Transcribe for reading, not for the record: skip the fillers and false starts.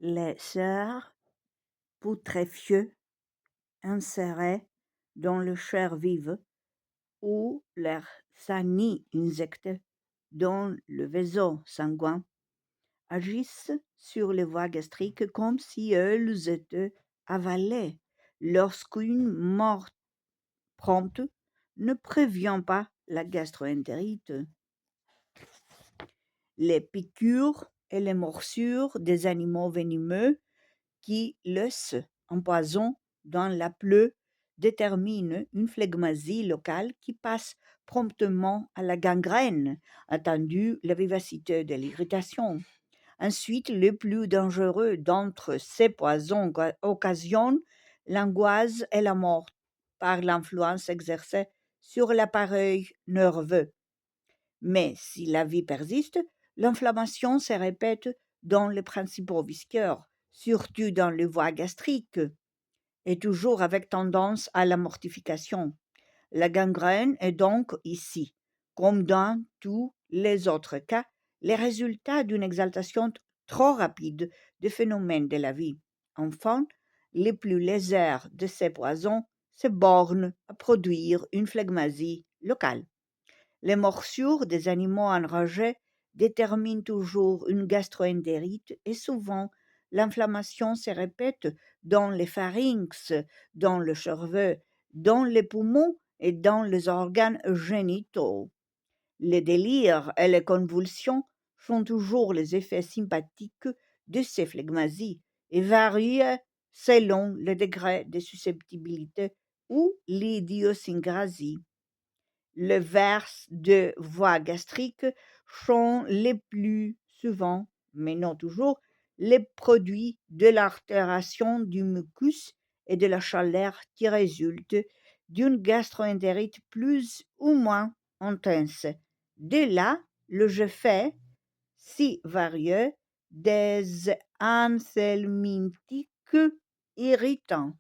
Les cerfs putréfieux insérés dans le chair vive ou leurs insectes dans le vaisseau sanguin agissent sur les voies gastriques comme si elles étaient avalées lorsqu'une mort prompte ne prévient pas la gastroentérite. Les piqûres et les morsures des animaux venimeux qui laissent un poison dans la plaie déterminent une phlegmasie locale qui passe promptement à la gangrène, attendu la vivacité de l'irritation. Ensuite, le plus dangereux d'entre ces poisons occasionnent l'angoisse et la mort par l'influence exercée sur l'appareil nerveux. Mais si la vie persiste, l'inflammation se répète dans les principaux visqueurs, surtout dans les voies gastriques, et toujours avec tendance à la mortification. La gangrène est donc ici, comme dans tous les autres cas, les résultats d'une exaltation trop rapide des phénomènes de la vie. Enfin, les plus légers de ces poisons se bornent à produire une phlegmasie locale. Les morsures des animaux enragés déterminent toujours une gastroentérite et souvent l'inflammation se répète dans les pharynx, dans le cerveau, dans les poumons et dans les organes génitaux. Les délires et les convulsions sont toujours les effets sympathiques de ces phlegmasies et varient selon le degré de susceptibilité ou l'idiosyncrasie. Les vers de voie gastrique sont les plus souvent, mais non toujours, les produits de l'altération du mucus et de la chaleur qui résulte d'une gastroentérite plus ou moins intense. De là, le jeu fait si varieux des anhelmintiques irritants.